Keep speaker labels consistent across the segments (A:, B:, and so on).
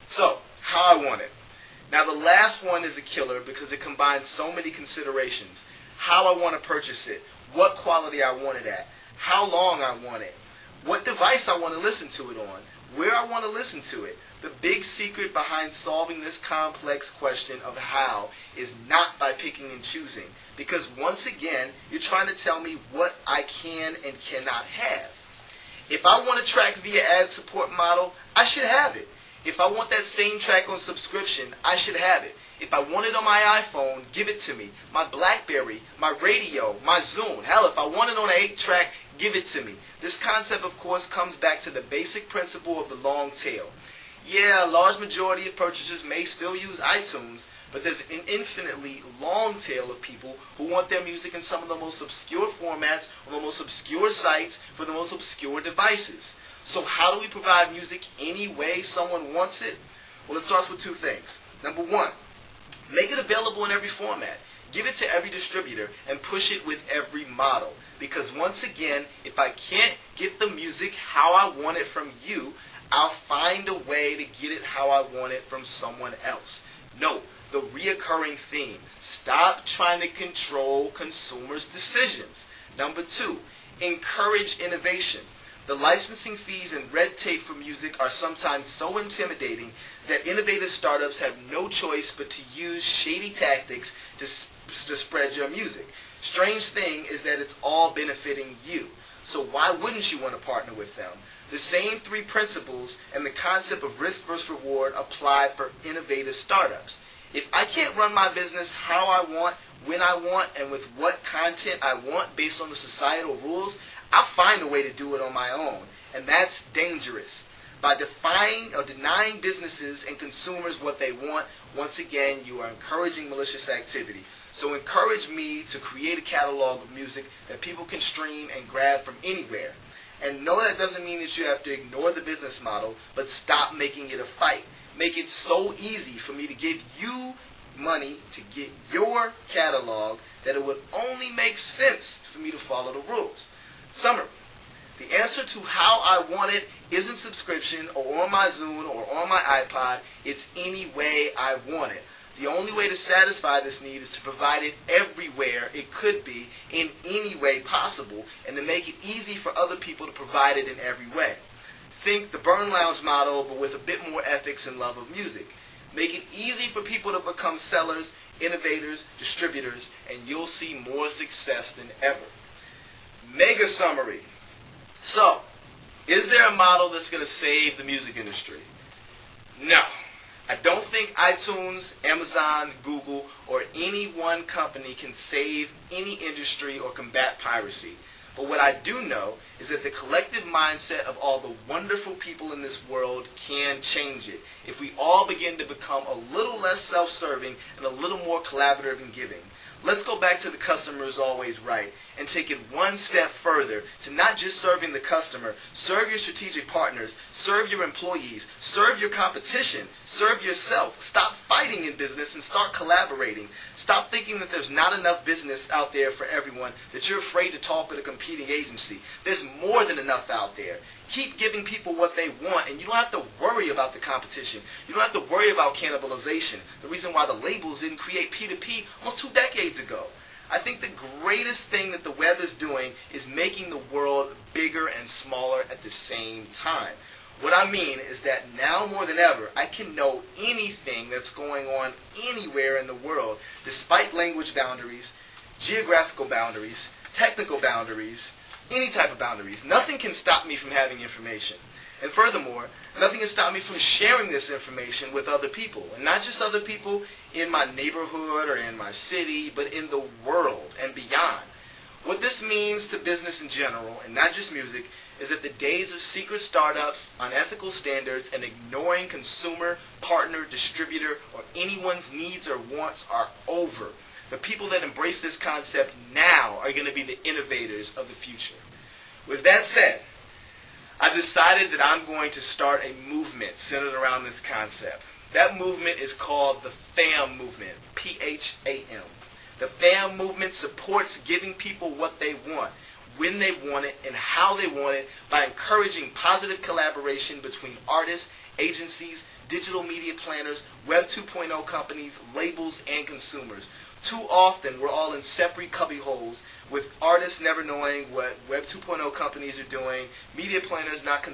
A: So, how I want it. Now the last one is the killer because it combines so many considerations. How I want to purchase it, what quality I want it at, how long I want it, what device I want to listen to it on, where I want to listen to it. The big secret behind solving this complex question of how is not by picking and choosing. Because once again, you're trying to tell me what I can and cannot have. If I want a track via ad support model, I should have it. If I want that same track on subscription, I should have it. If I want it on my iPhone, give it to me. My BlackBerry, my radio, my Zune. Hell, if I want it on an 8-track, give it to me. This concept, of course, comes back to the basic principle of the long tail. Yeah, a large majority of purchasers may still use iTunes, but there's an infinitely long tail of people who want their music in some of the most obscure formats, on the most obscure sites, for the most obscure devices. So how do we provide music any way someone wants it? Well, it starts with two things. Number one, make it available in every format. Give it to every distributor and push it with every model. Because once again, if I can't get the music how I want it from you, I'll find a way to get it how I want it from someone else. Note the reoccurring theme. Stop trying to control consumers' decisions. Number two, encourage innovation. The licensing fees and red tape for music are sometimes so intimidating that innovative startups have no choice but to use shady tactics to spread your music. Strange thing is that it's all benefiting you. So why wouldn't you want to partner with them? The same three principles and the concept of risk versus reward apply for innovative startups. If I can't run my business how I want, when I want, and with what content I want based on the societal rules, I'll find a way to do it on my own. And that's dangerous. By defying or denying businesses and consumers what they want, once again, you are encouraging malicious activity. So encourage me to create a catalog of music that people can stream and grab from anywhere. And no, that doesn't mean that you have to ignore the business model, but stop making it a fight. Make it so easy for me to give you money to get your catalog that it would only make sense for me to follow the rules. Summary. The answer to how I want it isn't subscription or on my Zune or on my iPod. It's any way I want it. The only way to satisfy this need is to provide it everywhere it could be in any way possible and to make it easy for other people to provide it in every way. Think the Burn Lounge model but with a bit more ethics and love of music. Make it easy for people to become sellers, innovators, distributors, and you'll see more success than ever. Mega summary. So, is there a model that's going to save the music industry? No. I don't think iTunes, Amazon, Google, or any one company can save any industry or combat piracy. But what I do know is that the collective mindset of all the wonderful people in this world can change it if we all begin to become a little less self-serving and a little more collaborative and giving. Let's go back to the customer is always right and take it one step further to not just serving the customer, serve your strategic partners, serve your employees, serve your competition, serve yourself. Stop fighting in business and start collaborating. Stop thinking that there's not enough business out there for everyone, that you're afraid to talk with a competing agency. There's more than enough out there. Keep giving people what they want, and you don't have to worry about the competition. You don't have to worry about cannibalization. The reason why the labels didn't create P2P almost 2 decades ago. I think the greatest thing that the web is doing is making the world bigger and smaller at the same time. What I mean is that now more than ever, I can know anything that's going on anywhere in the world, despite language boundaries, geographical boundaries, technical boundaries, any type of boundaries. Nothing can stop me from having information. And furthermore, nothing can stop me from sharing this information with other people. And not just other people in my neighborhood or in my city, but in the world and beyond. What this means to business in general, and not just music, is that the days of secret startups, unethical standards, and ignoring consumer, partner, distributor, or anyone's needs or wants are over. The people that embrace this concept now are going to be the innovators of the future. With that said, I've decided that I'm going to start a movement centered around this concept. That movement is called the FAM movement, P-H-A-M. The FAM movement supports giving people what they want. when they want it, and how they want it by encouraging positive collaboration between artists, agencies, digital media planners, Web 2.0 companies, labels, and consumers. Too often, we're all in separate cubbyholes with artists never knowing what Web 2.0 companies are doing, media planners not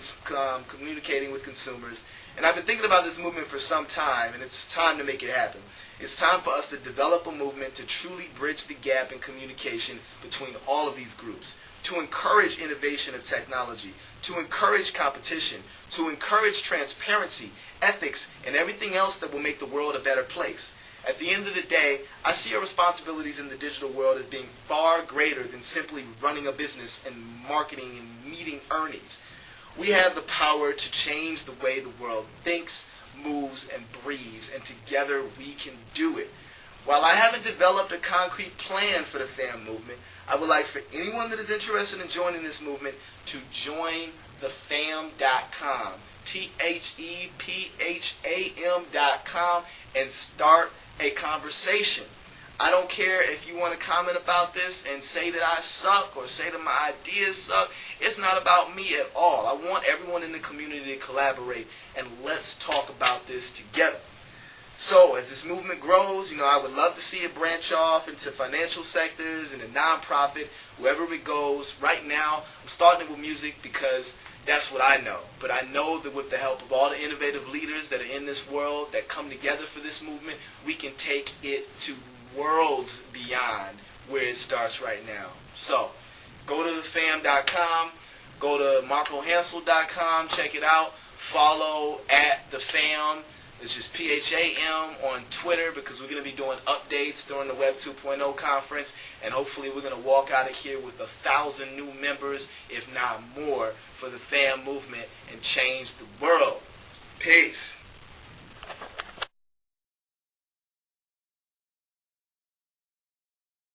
A: communicating with consumers. And I've been thinking about this movement for some time, and it's time to make it happen. It's time for us to develop a movement to truly bridge the gap in communication between all of these groups, to encourage innovation of technology, to encourage competition, to encourage transparency, ethics, and everything else that will make the world a better place. At the end of the day, I see our responsibilities in the digital world as being far greater than simply running a business and marketing and meeting earnings. We have the power to change the way the world thinks, moves, and breathes, and together we can do it. While I haven't developed a concrete plan for the FAM movement, I would like for anyone that is interested in joining this movement to join thefam.com, THEPHAM.com, and start a conversation. I don't care if you want to comment about this and say that I suck or say that my ideas suck. It's not about me at all. I want everyone in the community to collaborate, and let's talk about this together. So as this movement grows, I would love to see it branch off into financial sectors and a nonprofit, wherever it goes. Right now, I'm starting with music because that's what I know. But I know that with the help of all the innovative leaders that are in this world that come together for this movement, we can take it to worlds beyond where it starts right now. So go to thefam.com, go to marcohansel.com, check it out, follow @thefam. It's just PHAM on Twitter, because we're going to be doing updates during the Web 2.0 conference, and hopefully we're going to walk out of here with 1,000 new members, if not more, for the FAM movement and change the world. Peace.